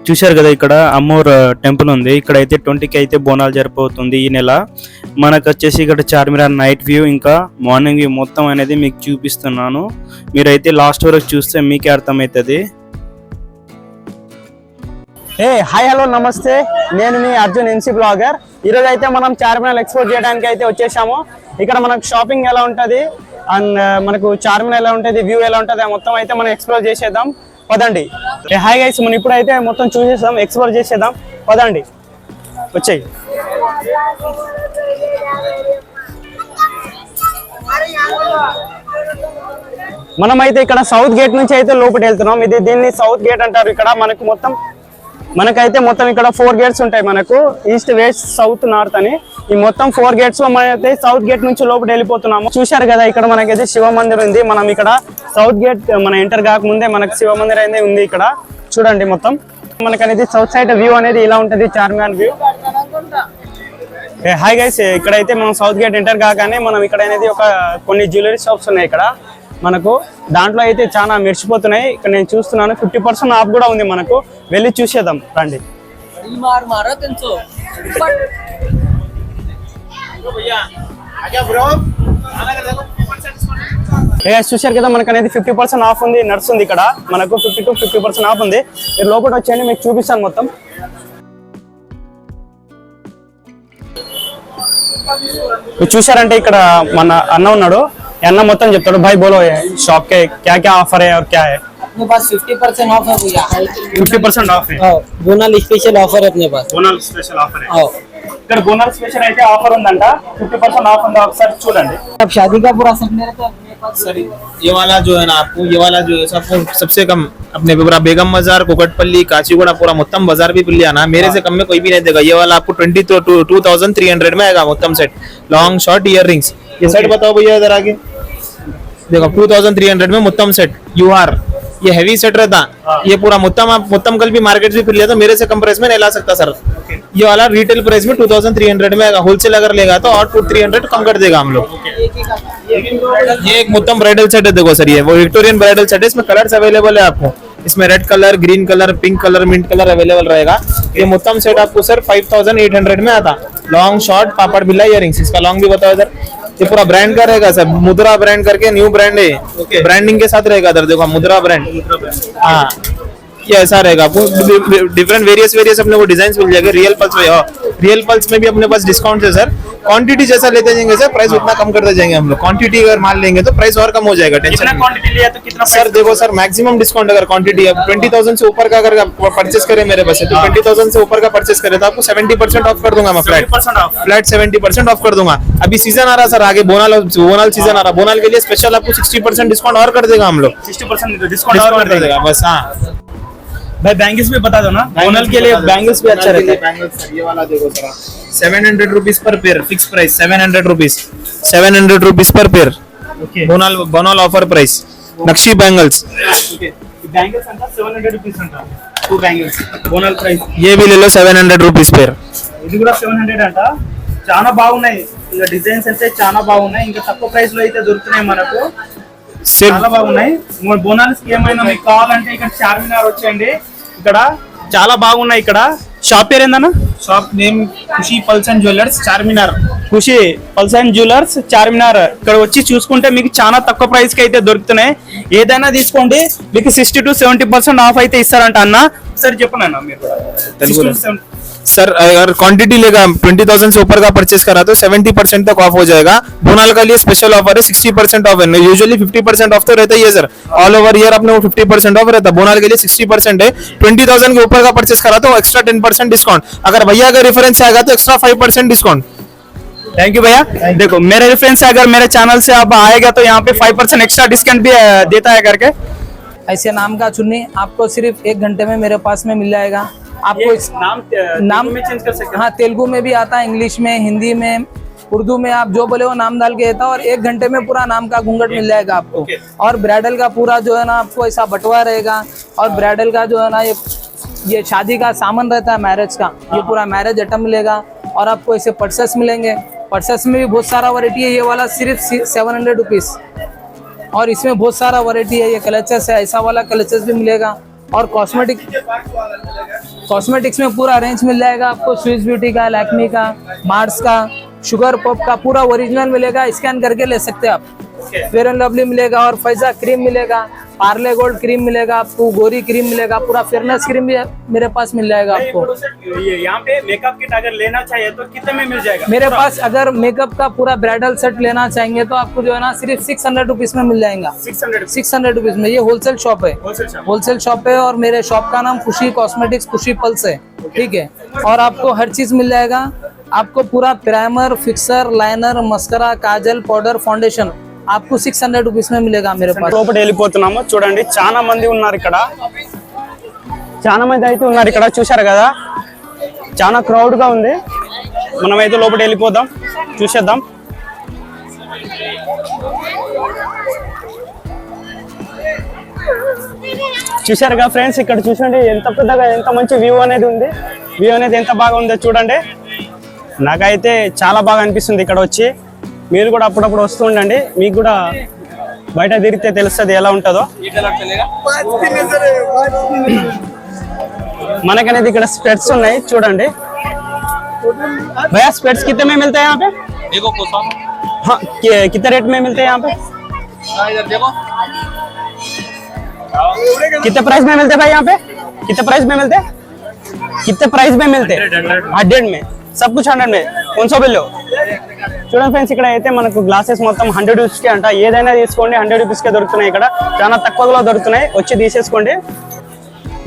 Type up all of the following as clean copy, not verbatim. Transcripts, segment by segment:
చూశారు కదా ఇక్కడ అమ్మోర్ టెంపుల్ ఉంది. ఇక్కడైతే 20కి అయితే బోనాలు జరిపోతుంది ఈ నెల. మనకు వచ్చేసి ఇక్కడ చార్మినార్ నైట్ వ్యూ ఇంకా మార్నింగ్ వ్యూ మొత్తం అనేది మీకు చూపిస్తున్నాను. మీరైతే లాస్ట్ వరకు చూస్తే మీకే అర్థమవుతుంది. హాయ్ హలో నమస్తే, నేను మీ అర్జున్ ఎన్సీ బ్లాగర్. ఈరోజు అయితే మనం చార్మినార్ ఎక్స్ప్లోర్ చేయడానికి అయితే వచ్చేసాము. ఇక్కడ మనకు షాపింగ్ ఎలా ఉంటుంది అండ్ మనకు చార్మినార్ ఎలా ఉంటుంది, వ్యూ ఎలా ఉంటుంది మొత్తం అయితే మనం ఎక్స్ప్లోర్ చేసేద్దాం. పదండి. హాయ్ గైస్, మనం ఇప్పుడైతే మొత్తం చూసేద్దాం, ఎక్స్ప్లోర్ చేసేద్దాం. పదండి, వచ్చాయి. మనమైతే ఇక్కడ సౌత్ గేట్ నుంచి అయితే లోపలికి వెళ్తున్నాం. దీన్ని సౌత్ గేట్ అంటారు. ఇక్కడ మనకైతే మొత్తం ఇక్కడ 4 గేట్స్ ఉంటాయి. మనకు ఈస్ట్, వెస్ట్, సౌత్, నార్త్ అని ఈ మొత్తం 4 గేట్స్ లో మనమైతే సౌత్ గేట్ నుంచి లోపలికి వెళ్ళిపోతున్నాము. చూశారు కదా, ఇక్కడ మనకైతే శివ మందిర్ ఉంది. మనం ఇక్కడ సౌత్ గేట్ మన ఎంటర్ కాకముందే మనకు శివ మందిర్ అయితే ఉంది. ఇక్కడ చూడండి, మొత్తం మనకనేది సౌత్ సైడ్ వ్యూ అనేది ఇలా ఉంటది, చార్మినార్ వ్యూ. హాయ్ గైస్, ఇక్కడైతే మనం సౌత్ గేట్ ఎంటర్ కాగానే మనం ఇక్కడ అనేది కొన్ని జ్యువెలరీ షాప్స్ ఉన్నాయి. ఇక్కడ మనకు దాంట్లో అయితే చాలా మెరిసిపోతున్నాయి. ఇక్కడ నేను చూస్తున్నాను 50% ఆఫ్ కూడా ఉంది. మనకు వెళ్ళి చూసేద్దాం రండి. చూశారు కదా, మనకు అనేది 50% ఆఫ్ ఉంది, నడుస్తుంది. ఇక్కడ మనకు 50 to 50% ఆఫ్ ఉంది. మీరు లోపల వచ్చేయండి, మీకు చూపిస్తాను మొత్తం. చూశారంటే ఇక్కడ మన అన్న ఉన్నాడు. అన్న మొత్తం చెప్తాడు. भाई बोलो शॉप के क्या क्या ऑफर है और क्या है? अपने पास 50% ऑफ है भैया। 50% ऑफ है। बोनल स्पेशल ऑफर है अपने पास। बोनल स्पेशल ऑफर है। ఇక్కడ బోనల్ స్పెషల్ అయితే ఆఫర్ ఉందంట, 50% ఆఫ్ ఉంది. ఒకసారి చూడండి. अब शादी का पूरा सेट मेरे को अपने पास। सर ये वाला जो है ना, आपको ये वाला जो है सबसे कम अपने पूरा बेगम बाजार, कोकटपल्ली, काचीगुड़ा पूरा मुत्तम बाजार भी मिल जाना, मेरे से कम में कोई भी नहीं देगा। ये वाला आपको 22,300 में आएगा मुत्तम set, long short earrings. ये सेट बताओ भैया इधर आगे देखो, 2300 में मुत्तम सेट यूआर। ये हैवी सेट रहता, ये पूरा मुत्तम कल भी मार्केट से फिर लिया, तो मेरे से कम प्राइस में नहीं ला सकता सर। ये वाला रिटेल प्राइस में 2300 में आएगा, होलसेल अगर लेगा तो और 300 कम कर देगा हम लोग। ये एक मुत्तम ब्राइडल सेट है, देखो सर, ये वो विक्टोरियन ब्राइडल सेट है। इसमें कलर्स अवेलेबल है आपको, इसमें red colour, green colour, pink colour, mint colour available रहेगा। ये मुत्तम सेट आपको सर 5800 में आता, लॉन्ग शॉर्ट पापड़ बिल्ला इयरिंग्स। इसका लॉन्ग भी बताओ इधर। ये पूरा ब्रांड का रहेगा सर, मुद्रा ब्रांड करके न्यू ब्रांड है, ब्रांडिंग के साथ रहेगा। इधर देखो मुद्रा ब्रांड, हाँ ये ऐसा रहेगा। आपको डिफरेंट वेरियस अपने को डिजाइन मिल जाएगा। रियल पल्स में भी अपने पास डिस्काउंट है सर। क्वांटिटी जैसा लेते जाएंगे सर, प्राइस उतना कम करते जाएंगे हम लोग। क्वांटिटी अगर माल लेंगे तो प्राइस और कम हो जाएगा। टेंशन क्वांटिटी लिया तो कितना सर देखो सर, मैक्सिमम डिस्काउंट अगर क्वांटिटी 20,000 से ऊपर का अगर परचेस करें मेरे पास, तो 20,000 से ऊपर का परचेस करें तो आपको 70% ऑफ कर दूंगा मैं। फ्लैट 70% ऑफ कर दूंगा। अभी सीजन आ रहा सर, आगे बोनल सीजन आ रहा, बोनल के लिए स्पेशल आपको 60% डिस्काउंट और कर देगा हम लोग। 60% डिस्काउंट और कर देगा बस। हाँ भाई, बैंगल्स भी बता दो ना, बोनल के लिए बैंगल्स भी अच्छा रहता है। बैंगल्स ये वाला देखो sir, 700 rupees per pair, fix price 700 rupees per pair. बोनल ऑफर प्राइस, नक्शी बैंगल्स। बैंगल्स अंटा 700 रुपीस अंटा, 2 बैंगल्स बोनल प्राइस। ये भी ले लो 700 रुपीज पेयर। ఇది కూడా 700 అంట. చాలా బాగున్నాయి, ఇంకా డిజైన్స్ అయితే చాలా బాగున్నాయి. ఇంకా తక్కువ ప్రైస్ లో అయితే దొరుకుతున్నాయి మనకు, చాలా బాగున్నాయి. బోనాల్స్ ఏమైనా మీకు కావాలంటే ఇక్కడ చార్మినార్ వచ్చేయండి. ఇక్కడ చాలా బాగున్నాయి. ఇక్కడ షాప్ పేరు ఏందన్నా? Shop name Khushi pearls and jewellers, Charminar. Khushi pearls and jewellers, Charminar. ఇక్కడ వచ్చి చూసుకుంటే మీకు చాలా తక్కువ ప్రైస్ కి అయితే దొరుకుతున్నాయి. ఏదైనా తీసుకోండి, మీకు 60 to 70% ఆఫ్ అయితే ఇస్తారంట అన్న. సరే చెప్పండి అన్న మీరు కూడా. सर अगर क्वांटिटी लेगा 20,000 से ऊपर का परचेस करा तो 70% तक ऑफ हो जाएगा। बोनल का लिए स्पेशल ऑफर है, 60% ऑफ है। यूजुअली 50% ऑफ तो रहता ही है सर, ऑल ओवर ईयर अपने को 50% ऑफ रहता है। बोनल के लिए 60% है। 20,000 के ऊपर का परचेस करा तो एक्स्ट्रा 10% डिस्काउंट। अगर भैया का रेफरेंस आएगा तो एक्स्ट्रा 5% डिस्काउंट। थैंक यू भैया। देखो मेरे रेफरेंस से अगर मेरे चैनल से आप आएगा तो यहाँ पे 5% एक्स्ट्रा डिस्काउंट भी देता है करके। ऐसे नाम का चुन्नी आपको सिर्फ 1 घंटे में मेरे पास में मिल जाएगा। आपको नाम में चेंज कर सकते हैं। हाँ, तेलुगु में भी आता है, इंग्लिश में, हिंदी में, उर्दू में, आप जो बोले वो नाम डाल के देता है और 1 घंटे में पूरा नाम का घूंघट मिल जाएगा आपको। और ब्राइडल का पूरा जो है ना आपको ऐसा बटवा रहेगा। और ब्राइडल का जो है ना ये शादी का सामान रहता है, मैरिज का, ये पूरा मैरिज आइटम मिलेगा। और आपको ऐसे पर्सेस मिलेंगे। पर्सेस में भी बहुत सारा वैरायटी है। ये वाला सिर्फ 700 रुपीज़। और इसमें बहुत सारा वैरायटी है। ये क्लचेस है, ऐसा वाला क्लचेस भी मिलेगा। और कॉस्मेटिक्स में पूरा रेंज मिल जाएगा आपको। स्विस ब्यूटी का, लैक्मी का, मार्स का, शुगर पॉप का पूरा ओरिजिनल मिलेगा, स्कैन करके ले सकते हैं आप। फेयर एंड लवली मिलेगा और फैजा क्रीम मिलेगा, पार्ले गोल्ड क्रीम मिलेगा आपको, गोरी क्रीम मिलेगा, पूरा फेयरनेस क्रीम भी मेरे पास मिल जाएगा आपको। ये यहाँ पे मेकअप किट अगर लेना चाहिए तो कितने में मिल जाएगा? मेरे पास अगर मेकअप का पूरा ब्राइडल सेट लेना चाहेंगे तो आपको जो है ना सिर्फ 600 रुपीज में मिल जाएगा। 600 रुपीज में। ये होलसेल शॉप है, होलसेल शॉप है और मेरे शॉप का नाम खुशी कॉस्मेटिक्स खुशी पल्स है, ठीक है। और आपको हर चीज मिल जाएगा, आपको पूरा प्राइमर, फिक्सर, लाइनर, मस्करा, काजल, पाउडर, फाउंडेशन आपको 600 रुपीज में मिलेगा मेरे पास। లోపల వెళ్ళిపోతున్నాము చూడండి, చాలా మంది ఉన్నారు ఇక్కడ, చాలా మంది అయితే ఉన్నారు ఇక్కడ, చూశారు కదా చాలా క్రౌడ్ గా ఉంది। మనమైతే లోపల వెళ్ళిపోదాం, చూసేద్దాం। చూశారుగా ఫ్రెండ్స్, ఇక్కడ చూడండి ఎంత పెద్దగా, ఎంత మంచి వ్యూ అనేది ఉంది, వ్యూ అనేది ఎంత బాగా ఉందో చూడండి। నాకైతే చాలా బాగా అనిపిస్తుంది ఇక్కడ వచ్చి। మీరు కూడా అప్పుడప్పుడు వస్తూ ఉండండి, మీకు కూడా బయట తిరిగితే తెలుస్తుంది ఎలా ఉంటుందో। మనకనేది ఇక్కడ స్పెట్స్ ఉన్నాయి చూడండి। भैया स्पेट्स कितने में मिलते हैं यहाँ पे? देखो कोसा हाँ, कितने रेट में मिलते हैं यहाँ पे? इधर देखो कितने प्राइस में मिलते हैं भाई यहाँ पे? कितने प्राइस में मिलते हैं? कितने प्राइस में मिलते हैं? 100 में, सब कुछ 100 में। कौन सा बिल्लो చూడండి ఫ్రెండ్స్, ఇక్కడ అయితే మనకు గ్లాసెస్ మొత్తం 100 రూపీస్కి అంట, ఏదైనా తీసుకోండి 100 రూపీస్కే దొరుకుతున్నాయి, ఇక్కడ చాలా తక్కువలో దొరుకుతున్నాయి, వచ్చి తీసేసుకోండి।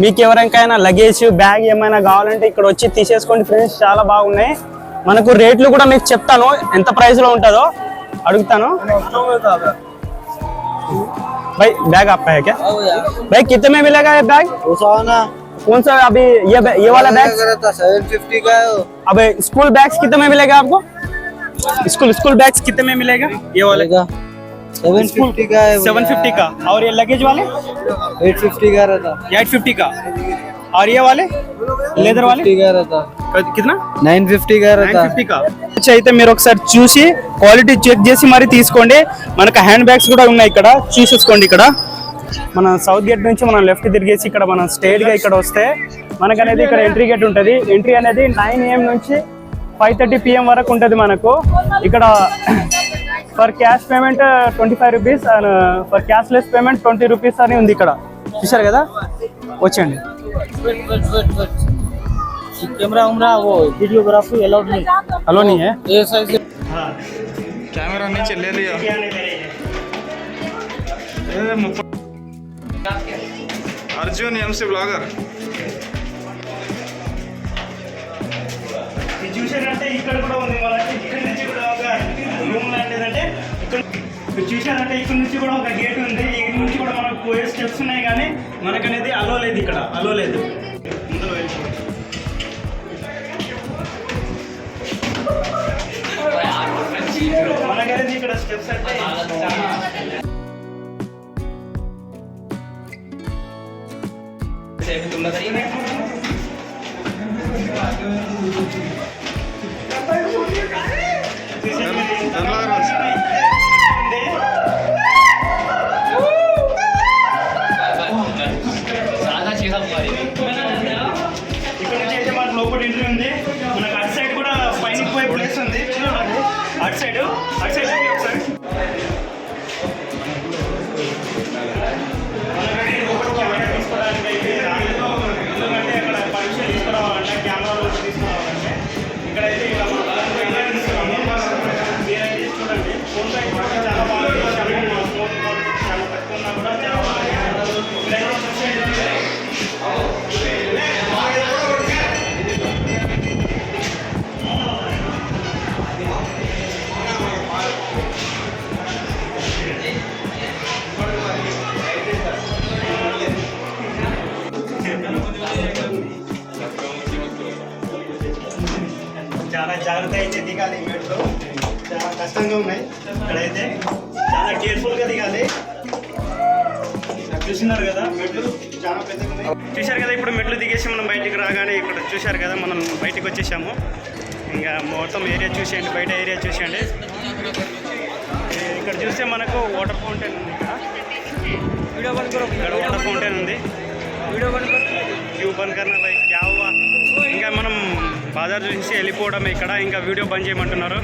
మీకు ఎవరికైనా లగేజ్ బ్యాగ్ ఏమైనా కావాలంటే ఇక్కడ వచ్చి తీసేసుకోండి ఫ్రెండ్స్, చాలా బాగున్నాయి। మనకు రేట్లు కూడా మీకు చెప్తాను, ఎంత ప్రైస్ లో ఉంటుందో అడుగుతాను। भाई बैग आपका है क्या? भाई कितने में मिलेगा ये बैग? कौन सा अभी ये वाला बैग? 750 का है। अब स्कूल बैग्स कितने में मिलेगा आपको? स्कूल बैग्स कितने में मिलेगा? ये वाले 750 का है। 750 का। और ये लगेज वाले 850 का रहता। 850 का। और ये वाले लेदर वाले 950 का रहता। कितना? 950 का रहता। 950 का। అయితే మీరు ఒకసారి చూసి క్వాలిటీ చెక్ చేసి మరి తీసుకోండి। మనకు హ్యాండ్ బ్యాగ్స్ కూడా ఉన్నాయి ఇక్కడ, చూసేసుకోండి। ఇక్కడ మన సౌత్ గేట్ నుంచి మనం లెఫ్ట్ తిరిగేసి ఇక్కడ మనం స్ట్రైట్ గా ఇక్కడ వస్తే మనకనేది ఇక్కడ ఎంట్రీ గేట్ ఉంటుంది। ఎంట్రీ అనేది 9 AM నుంచి 5:30 PM వరకు ఉంటుంది మనకు ఇక్కడ। For cash payment 25 rupees and for cashless payment 20 rupees అని ఉంది ఇక్కడ, చూసారు కదా। వచ్చండి। कैमरा उमरा वो वीडियोग्राफी अलाउड नहीं। अलो नहीं है? ये साइज कैमरा नीचे ले लिया। अर्जुन एमसी ब्लॉगर చూసారంటే ఇక్కడ కూడా ఉంది మనకి, ఇక్కడ నుంచి కూడా ఒక రూమ్ లాంటిదంటే ఇక్కడ చూసారంటే ఇక్కడ నుంచి కూడా ఒక గేట్ ఉంది, ఇక్కడ నుంచి కూడా మనకు పోయే స్టెప్స్ ఉన్నాయి, కానీ మనకనేది అలో లేదు, ఇక్కడ అలో లేదు। ముందులో వెళ్ళిపోవచ్చు। మనకనేది ఇక్కడ స్టెప్స్ అంటే ఇక్కడ నుంచి అయితే మనకు లోపల ఎంట్రీ ఉంది, మనకు అటు సైడ్ కూడా పైన పోయే ప్లేస్ ఉంది చూడండి, అటు సైడ్ ఒకసారి తీసుకోవడానికి అయితే రాలేదు, ఎందుకంటే అక్కడ పర్మిషన్ తీసుకురావాలంటే కెమెరాలో తీసుకురావాలంటే ఇక్కడైతే ఇలా మీరైతే చూడండి, ఫోన్ చాలా బాగుంది, ఫోన్ చాలా తక్కువ ఉన్నా కూడా చాలా బాగుంది। ఇక్కడైతే చాలా జాగ్రత్త అయితే దిగాలి, మెట్లు చాలా కష్టంగా ఉన్నాయి, ఇక్కడైతే చాలా కేర్ఫుల్గా దిగాలి। చూస్తున్నారు కదా మెట్లు చాలా పెద్దగా ఉన్నాయి, చూశారు కదా। ఇప్పుడు మెట్లు దిగేసి మనం బయటికి రాగానే ఇక్కడ చూశారు కదా, మనం బయటకు వచ్చేసాము। ఇంకా మొత్తం ఏరియా చూసేయండి, బయట ఏరియా చూసేయండి। ఇక్కడ చూస్తే మనకు వాటర్ ఫౌంటైన్ ఉంది, ఇక్కడ వాటర్ ఫౌంటైన్ ఉంది। క్యూ బంద్ కర్నా భాయ్ క్యా హువా ఇంకా మనం బాజార్ చూసి వెళ్ళిపోవడం ఇక్కడ ఇంకా వీడియో బంద్ చేయమంటున్నారు